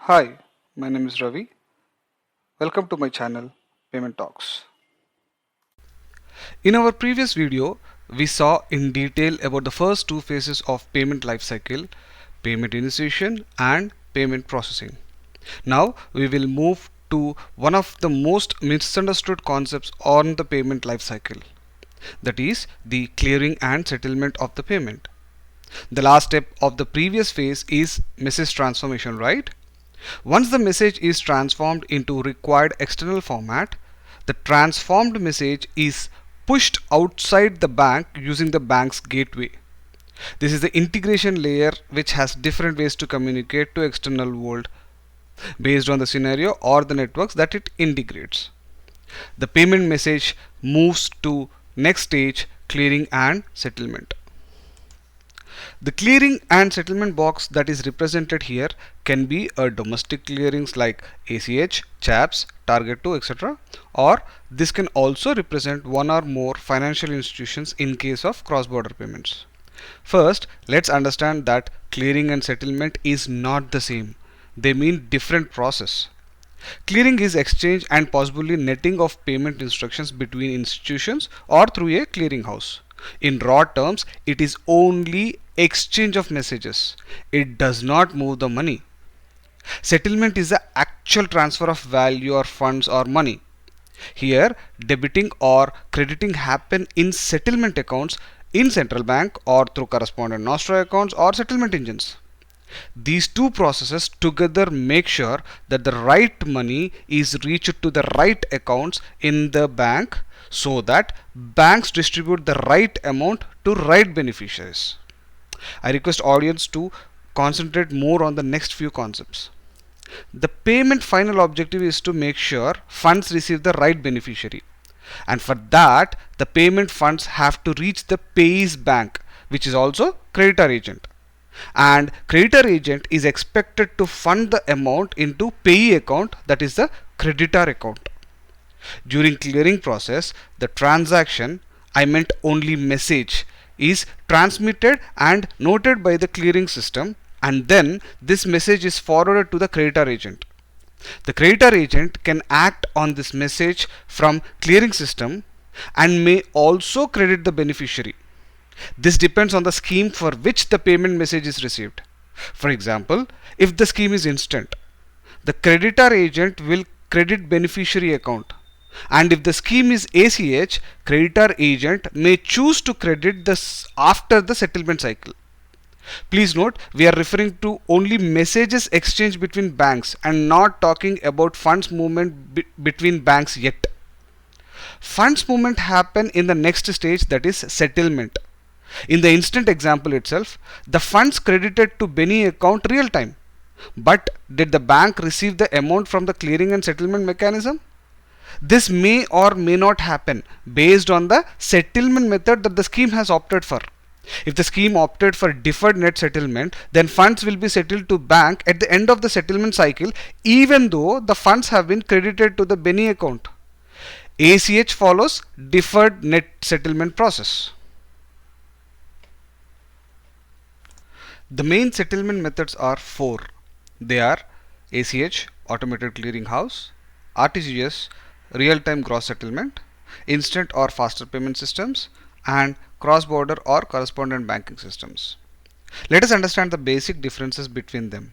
Hi, my name is Ravi. Welcome to my channel Payment Talks. In our previous video, we saw in detail about the first two phases of payment lifecycle, payment initiation and payment processing. Now we will move to one of the most misunderstood concepts on the payment lifecycle, that is the clearing and settlement of the payment. The last step of the previous phase is message transformation, right? Once the message is transformed into required external format, the transformed message is pushed outside the bank using the bank's gateway. This is the integration layer which has different ways to communicate to external world based on the scenario or the networks that it integrates. The payment message moves to next stage, clearing and settlement. The clearing and settlement box that is represented here can be a domestic clearings like ACH, CHAPS, Target2, etc. Or this can also represent one or more financial institutions in case of cross-border payments. First, let's understand that clearing and settlement is not the same. They mean different process. Clearing is exchange and possibly netting of payment instructions between institutions or through a clearing house. In raw terms, it is only exchange of messages. It does not move the money. Settlement is the actual transfer of value or funds or money. Here, debiting or crediting happen in settlement accounts in central bank or through correspondent Nostro accounts or settlement engines. These two processes together make sure that the right money is reached to the right accounts in the bank so that banks distribute the right amount to right beneficiaries. I request audience to concentrate more on the next few concepts. The payment final objective is to make sure funds receive the right beneficiary. And for that, the payment funds have to reach the payee's bank, which is also creditor agent. And creditor agent is expected to fund the amount into payee account, that is the creditor account. During clearing process, the transaction, I meant only message, is transmitted and noted by the clearing system, and then this message is forwarded to the creditor agent. The creditor agent can act on this message from clearing system and may also credit the beneficiary. This depends on the scheme for which the payment message is received. For example, if the scheme is instant, the creditor agent will credit beneficiary account. And if the scheme is ACH, creditor agent may choose to credit this after the settlement cycle. Please note, we are referring to only messages exchanged between banks and not talking about funds movement between banks yet. Funds movement happen in the next stage, that is settlement. In the instant example itself, the funds credited to Benny account real time. But did the bank receive the amount from the clearing and settlement mechanism? This may or may not happen based on the settlement method that the scheme has opted for. If the scheme opted for deferred net settlement, then funds will be settled to bank at the end of the settlement cycle, even though the funds have been credited to the Benny account. ACH follows deferred net settlement process. The main settlement methods are four. They are ACH, Automated Clearing House, RTGS, Real-Time Gross Settlement, Instant or Faster Payment Systems, and Cross-Border or Correspondent Banking Systems. Let us understand the basic differences between them.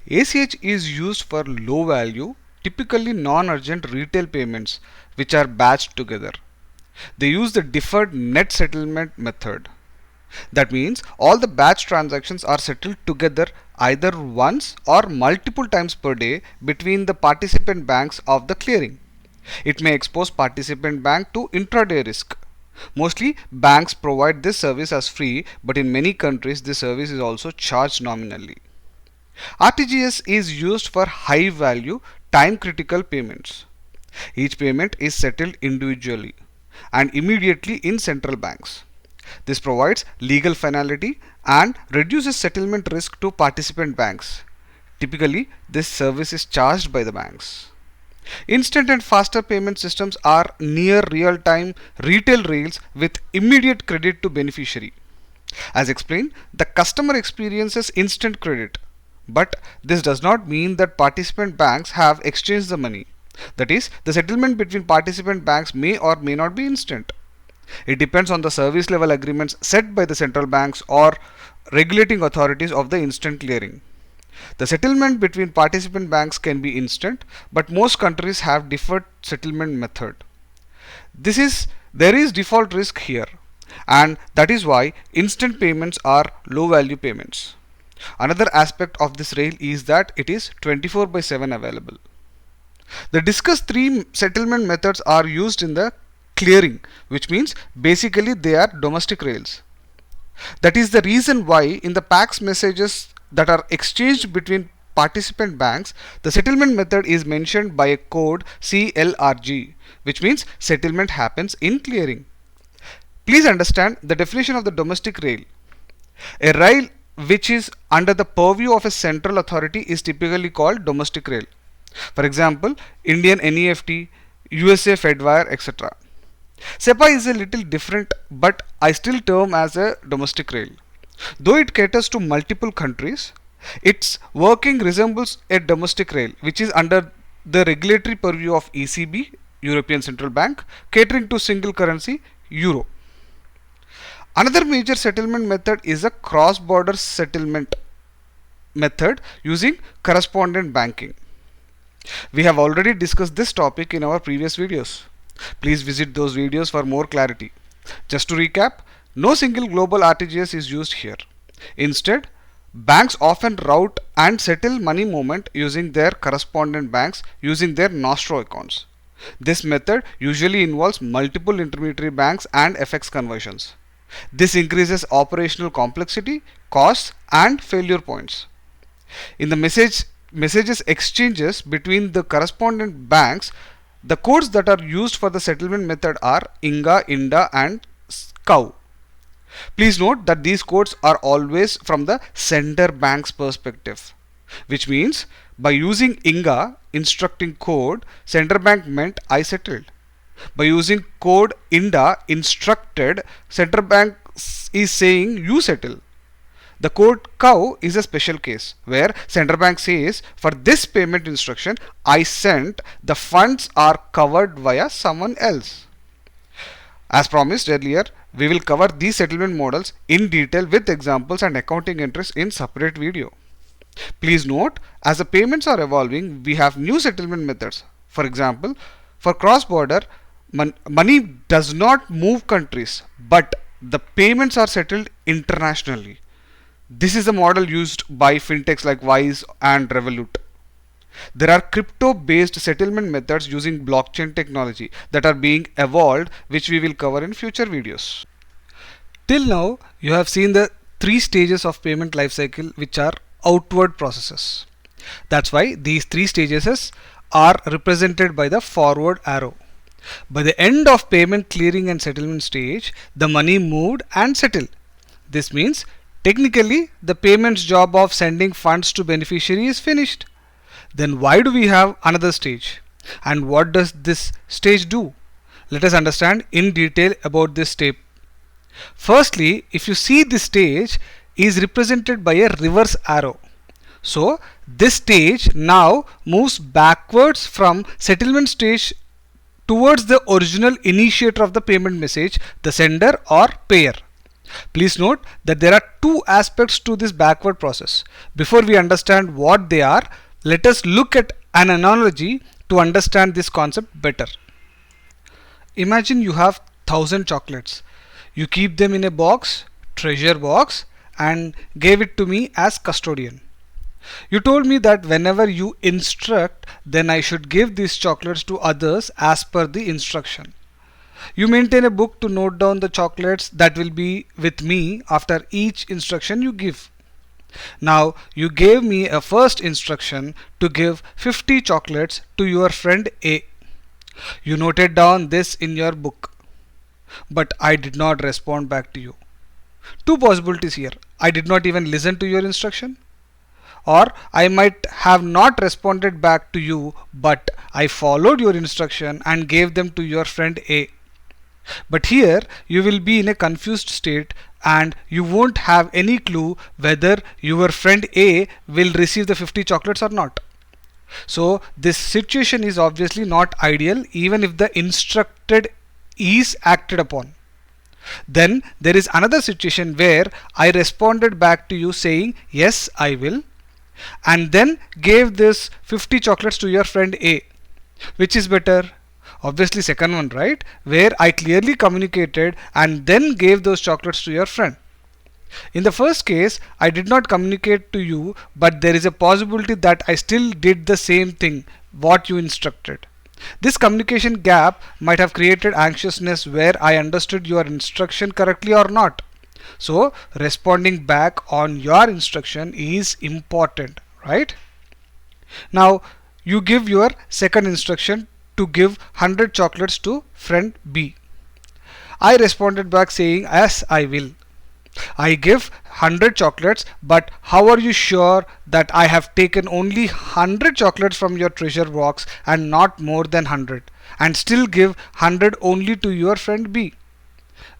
ACH is used for low value, typically non-urgent retail payments which are batched together. They use the deferred net settlement method. That means all the batch transactions are settled together either once or multiple times per day between the participant banks of the clearing. It may expose participant bank to intraday risk. Mostly banks provide this service as free, but in many countries this service is also charged nominally. RTGS is used for high value time critical payments. Each payment is settled individually and immediately in central banks. This provides legal finality and reduces settlement risk to participant banks. Typically, this service is charged by the banks. Instant and faster payment systems are near real-time retail rails with immediate credit to beneficiary. As explained, the customer experiences instant credit, But this does not mean that participant banks have exchanged the money. That is, the settlement between participant banks may or may not be instant. It depends on the service level agreements set by the central banks or regulating authorities of the instant clearing. The settlement between participant banks can be instant, but most countries have deferred settlement method. There is default risk here, and that is why instant payments are low value payments. Another aspect of this rail is that it is 24/7 available. The discussed three settlement methods are used in the clearing, which means basically they are domestic rails. That is the reason why in the PAX messages that are exchanged between participant banks, the settlement method is mentioned by a code CLRG, which means settlement happens in clearing. Please understand the definition of the domestic rail. A rail which is under the purview of a central authority is typically called domestic rail. For example, Indian NEFT, USA Fedwire, etc. SEPA is a little different, but I still term as a domestic rail. Though it caters to multiple countries, its working resembles a domestic rail, which is under the regulatory purview of ECB, European Central Bank, catering to single currency, Euro. Another major settlement method is a cross-border settlement method using correspondent banking. We have already discussed this topic in our previous videos. Please visit those videos for more clarity. Just to recap, no single global RTGS is used here. Instead, banks often route and settle money movement using their correspondent banks using their Nostro accounts. This method usually involves multiple intermediary banks and FX conversions. This increases operational complexity, costs, and failure points. In the messages exchanges between the correspondent banks, the codes that are used for the settlement method are INGA, INDA, and SCOW. Please note that these codes are always from the sender bank's perspective, which means by using INGA instructing code, sender bank meant I settled. By using code INDA instructed, center bank is saying you settle. The code COW is a special case where central bank says for this payment instruction I sent, the funds are covered via someone else. As promised earlier, we will cover these settlement models in detail with examples and accounting entries in separate video. Please note, as the payments are evolving, we have new settlement methods. For example, for cross-border, money does not move countries, but the payments are settled internationally. This is the model used by fintechs like Wise and Revolut. There are crypto-based settlement methods using blockchain technology that are being evolved, which we will cover in future videos. Till now, you have seen the three stages of payment lifecycle, which are outward processes. That's why these three stages are represented by the forward arrow. By the end of payment clearing and settlement stage, the money moved and settled. This means technically the payment's job of sending funds to beneficiary is finished. Then why do we have another stage? And what does this stage do? Let us understand in detail about this step. Firstly, if you see this stage is represented by a reverse arrow. So this stage now moves backwards from settlement stage towards the original initiator of the payment message, the sender or payer. Please note that there are two aspects to this backward process. Before we understand what they are, let us look at an analogy to understand this concept better. Imagine you have 1,000 chocolates. You keep them in a box, treasure box, and gave it to me as custodian. You told me that whenever you instruct, then I should give these chocolates to others as per the instruction. You maintain a book to note down the chocolates that will be with me after each instruction you give. Now you gave me a first instruction to give 50 chocolates to your friend A. You noted down this in your book, but I did not respond back to you. Two possibilities here. I did not even listen to your instruction, or I might have not responded back to you, but I followed your instruction and gave them to your friend A. But here you will be in a confused state and you won't have any clue whether your friend A will receive the 50 chocolates or not. So this situation is obviously not ideal even if the instructed is acted upon. Then there is another situation where I responded back to you saying yes I will, and then gave this 50 chocolates to your friend A. Which is better? Obviously second one, right? Where I clearly communicated and then gave those chocolates to your friend. In the first case, I did not communicate to you, but there is a possibility that I still did the same thing what you instructed. This communication gap might have created anxiousness where I understood your instruction correctly or not. So responding back on your instruction is important, right? Now you give your second instruction to give 100 chocolates to friend B. I responded back saying yes I will. I give 100 chocolates, but how are you sure that I have taken only 100 chocolates from your treasure box and not more than 100, and still give 100 only to your friend B?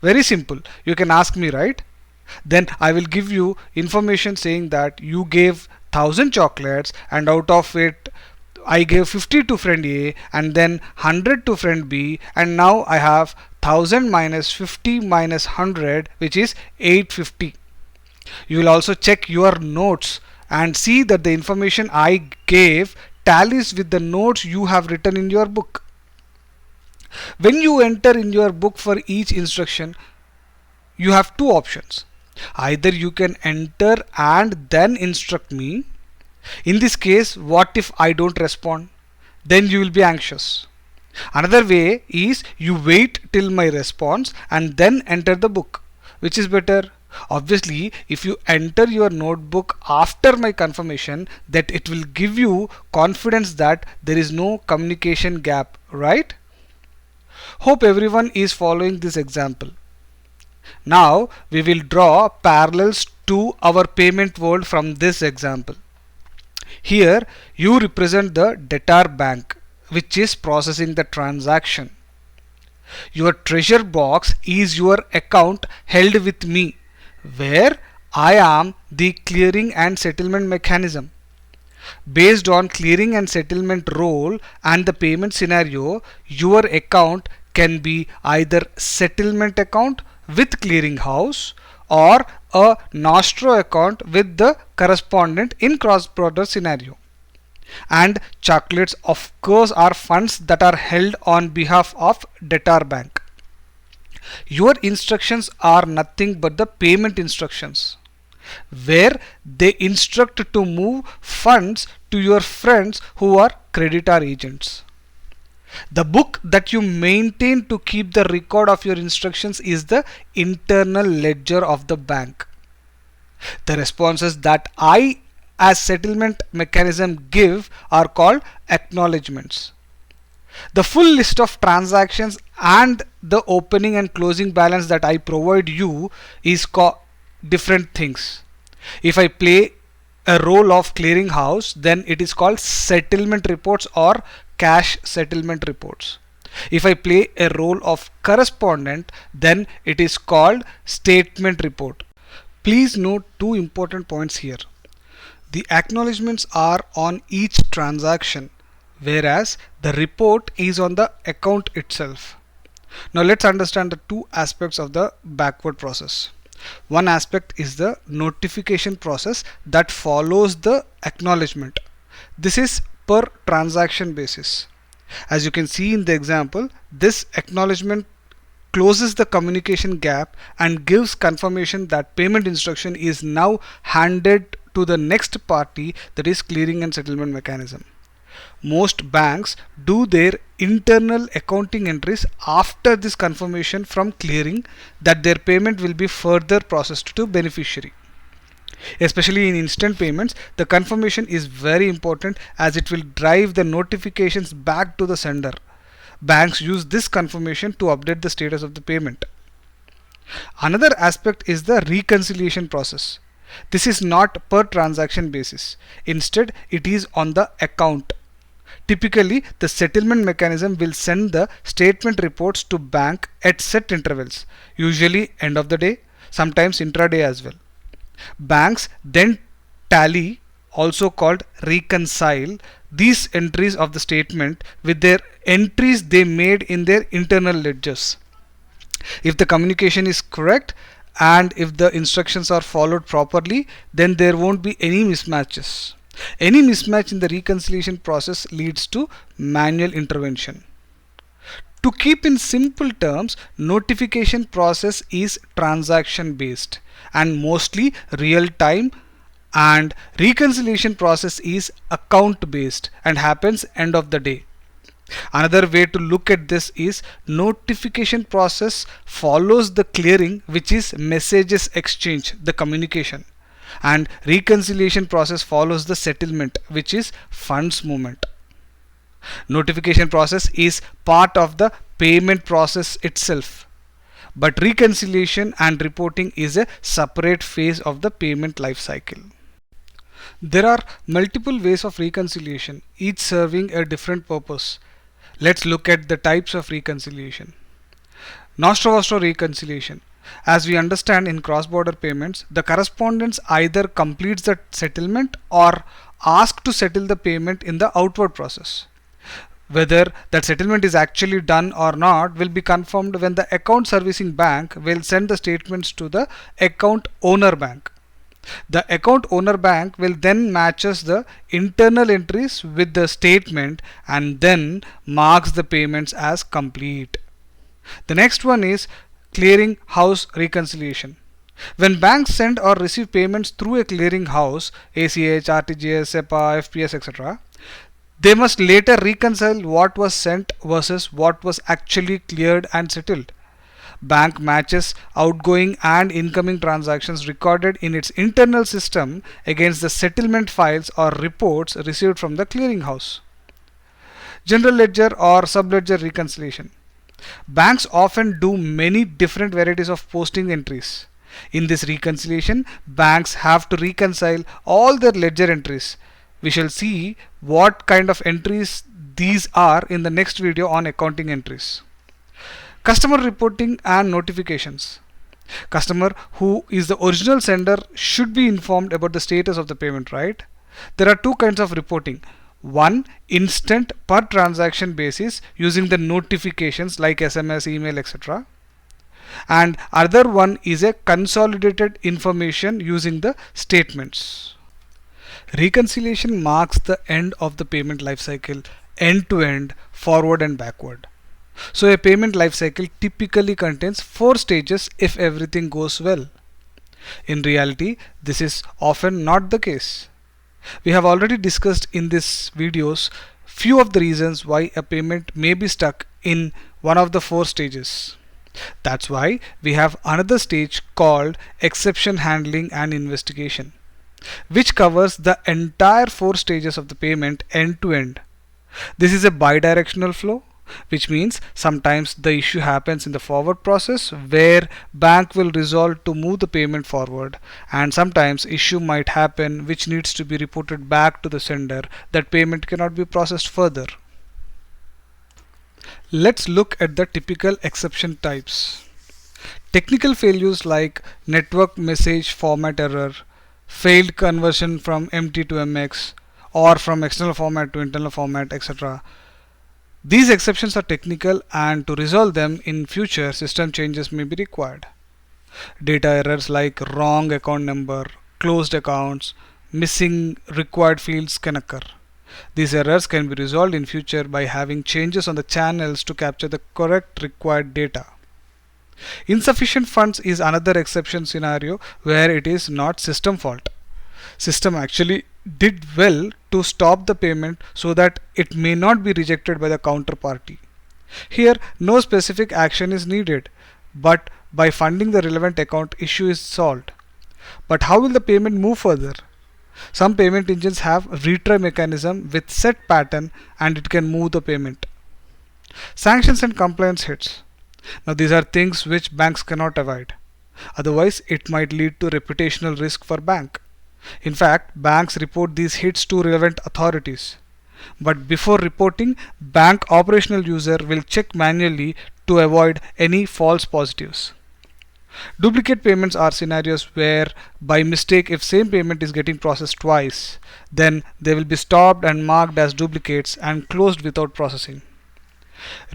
Very simple. You can ask me, right? Then I will give you information saying that you gave 1000 chocolates and out of it I gave 50 to friend A and then 100 to friend B, and now I have 1000 minus 50 minus 100, which is 850. You will also check your notes and see that the information I gave tallies with the notes you have written in your book. When you enter in your book for each instruction, you have two options. Either you can enter and then instruct me. In this case, what if I don't respond? Then you will be anxious. Another way is you wait till my response and then enter the book. Which is better? Obviously, if you enter your notebook after my confirmation, that it will give you confidence that there is no communication gap, right? Hope everyone is following this example. Now we will draw parallels to our payment world from this example. Here you represent the debtor bank, which is processing the transaction. Your treasure box is your account held with me, where I am the clearing and settlement mechanism. Based on clearing and settlement role and the payment scenario, your account can be either settlement account with clearing house or a nostro account with the correspondent in cross-border scenario. And chocolates of course are funds that are held on behalf of debtor bank. Your instructions are nothing but the payment instructions, where they instruct to move funds to your friends who are creditor agents. The book that you maintain to keep the record of your instructions is the internal ledger of the bank. The responses that I as settlement mechanism give are called acknowledgements. The full list of transactions and the opening and closing balance that I provide you is different things. If I play a role of clearinghouse, then it is called settlement reports or cash settlement reports. If I play a role of correspondent, then it is called statement report. Please note two important points here. The acknowledgements are on each transaction, whereas the report is on the account itself. Now let's understand the two aspects of the backward process. One aspect is the notification process that follows the acknowledgement. This is per transaction basis. As you can see in the example, this acknowledgement closes the communication gap and gives confirmation that payment instruction is now handed to the next party, that is clearing and settlement mechanism. Most banks do their internal accounting entries after this confirmation from clearing that their payment will be further processed to beneficiary. Especially in instant payments, the confirmation is very important as it will drive the notifications back to the sender. Banks use this confirmation to update the status of the payment. Another aspect is the reconciliation process. This is not per transaction basis. Instead, it is on the account. Typically, the settlement mechanism will send the statement reports to bank at set intervals, usually end of the day, sometimes intraday as well. Banks then tally, also called reconcile, these entries of the statement with their entries they made in their internal ledgers. If the communication is correct and if the instructions are followed properly, then there won't be any mismatches. Any mismatch in the reconciliation process leads to manual intervention. To keep in simple terms, notification process is transaction based and mostly real time, and reconciliation process is account based and happens end of the day. Another way to look at this is notification process follows the clearing, which is messages exchange, the communication, and reconciliation process follows the settlement, which is funds movement. Notification process is part of the payment process itself, but reconciliation and reporting is a separate phase of the payment life cycle. There are multiple ways of reconciliation, each serving a different purpose. Let's look at the types of reconciliation. Nostro-vostro reconciliation. As we understand in cross-border payments, the correspondent either completes the settlement or asks to settle the payment in the outward process. Whether that settlement is actually done or not will be confirmed when the account servicing bank will send the statements to the account owner bank. The account owner bank will then matches the internal entries with the statement and then marks the payments as complete. The next one is clearing house reconciliation. When banks send or receive payments through a clearing house, ACH, RTGS, SEPA, FPS, etc., they must later reconcile what was sent versus what was actually cleared and settled. Bank matches outgoing and incoming transactions recorded in its internal system against the settlement files or reports received from the clearinghouse. General ledger or subledger reconciliation. Banks often do many different varieties of posting entries. In this reconciliation, banks have to reconcile all their ledger entries. We shall see what kind of entries these are in the next video on accounting entries. Customer reporting and notifications. Customer who is the original sender should be informed about the status of the payment, right? There are two kinds of reporting. One, instant per transaction basis using the notifications like SMS, email, etc. And other one is a consolidated information using the statements. Reconciliation marks the end of the payment life cycle, end to end, forward and backward. So a payment life cycle typically contains 4 stages if everything goes well. In reality, this is often not the case. We have already discussed in these videos few of the reasons why a payment may be stuck in one of the 4 stages. That's why we have another stage called exception handling and investigation, which covers the entire 4 stages of the payment end to end. This is a bidirectional flow, which means sometimes the issue happens in the forward process where bank will resolve to move the payment forward, and sometimes issue might happen which needs to be reported back to the sender that payment cannot be processed further. Let's look at the typical exception types. Technical failures like network message format error, failed conversion from MT to MX, or from external format to internal format, etc. These exceptions are technical, and to resolve them in future, system changes may be required. Data errors like wrong account number, closed accounts, missing required fields can occur. These errors can be resolved in future by having changes on the channels to capture the correct required data. Insufficient funds is another exception scenario where it is not system fault. System actually did well to stop the payment so that it may not be rejected by the counterparty. Here no specific action is needed, but by funding the relevant account, issue is solved. But how will the payment move further? Some payment engines have retry mechanism with set pattern and it can move the payment. Sanctions and compliance hits. Now these are things which banks cannot avoid. Otherwise it might lead to reputational risk for bank. In fact, banks report these hits to relevant authorities. But before reporting, bank operational user will check manually to avoid any false positives. Duplicate payments are scenarios where by mistake if same payment is getting processed twice, then they will be stopped and marked as duplicates and closed without processing.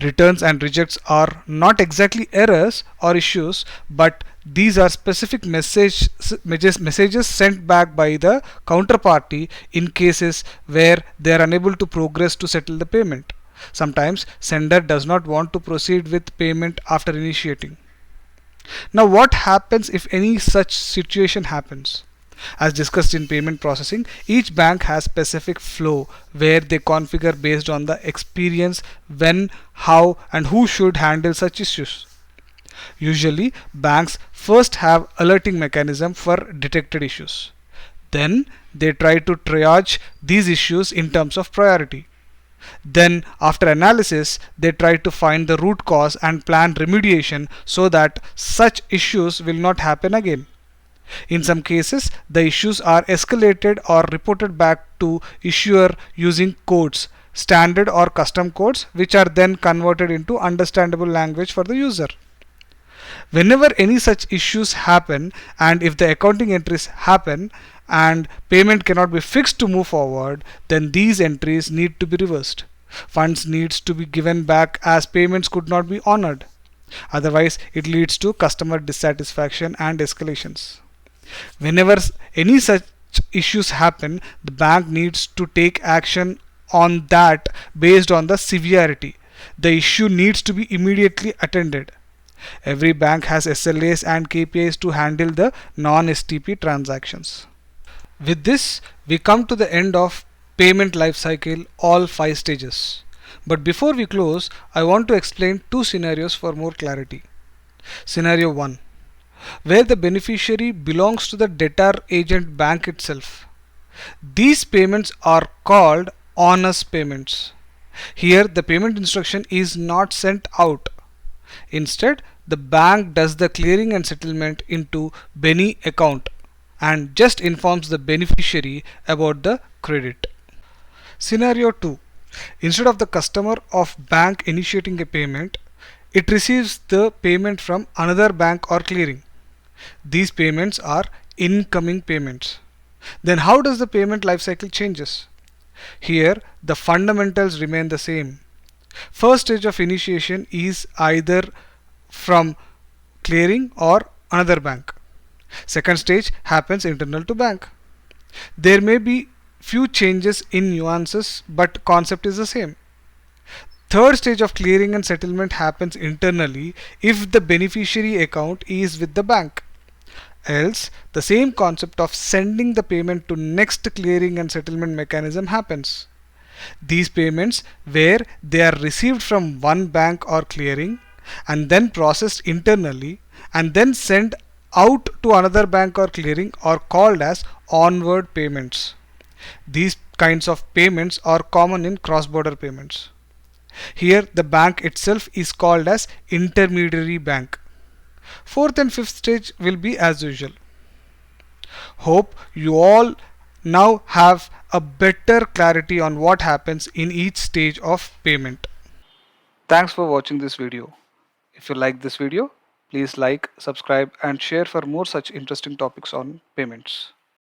Returns and rejects are not exactly errors or issues, but these are specific messages sent back by the counterparty in cases where they are unable to progress to settle the payment. Sometimes sender does not want to proceed with payment after initiating. Now, what happens if any such situation happens? As discussed in payment processing, each bank has specific flow where they configure based on the experience when, how, and who should handle such issues. Usually, banks first have alerting mechanism for detected issues. Then they try to triage these issues in terms of priority. Then, after analysis, they try to find the root cause and plan remediation so that such issues will not happen again. In some cases, the issues are escalated or reported back to issuer using codes, standard or custom codes, which are then converted into understandable language for the user. Whenever any such issues happen, and if the accounting entries happen and payment cannot be fixed to move forward, then these entries need to be reversed. Funds needs to be given back as payments could not be honored. Otherwise, it leads to customer dissatisfaction and escalations. Whenever any such issues happen, the bank needs to take action on that based on the severity. The issue needs to be immediately attended. Every bank has SLAs and KPIs to handle the non-STP transactions. With this, we come to the end of payment lifecycle, all 5 stages. But before we close, I want to explain 2 scenarios for more clarity. Scenario 1, where the beneficiary belongs to the debtor agent bank itself. These payments are called on-us payments. Here, the payment instruction is not sent out. Instead, the bank does the clearing and settlement into Beni account and just informs the beneficiary about the credit. Scenario 2. Instead of the customer of bank initiating a payment, it receives the payment from another bank or clearing. These payments are incoming payments. Then how does the payment lifecycle changes? Here, the fundamentals remain the same. First stage of initiation is either from clearing or another bank. Second stage happens internal to bank. There may be few changes in nuances, but concept is the same. Third stage of clearing and settlement happens internally if the beneficiary account is with the bank. Else, the same concept of sending the payment to next clearing and settlement mechanism happens. These payments, where they are received from one bank or clearing and then processed internally and then sent out to another bank or clearing, are called as onward payments. These kinds of payments are common in cross-border payments. Here, the bank itself is called as intermediary bank. Fourth and fifth stage will be as usual. Hope you all now have a better clarity on what happens in each stage of payment. Thanks for watching this video. If you like this video, please like, subscribe and share for more such interesting topics on payments.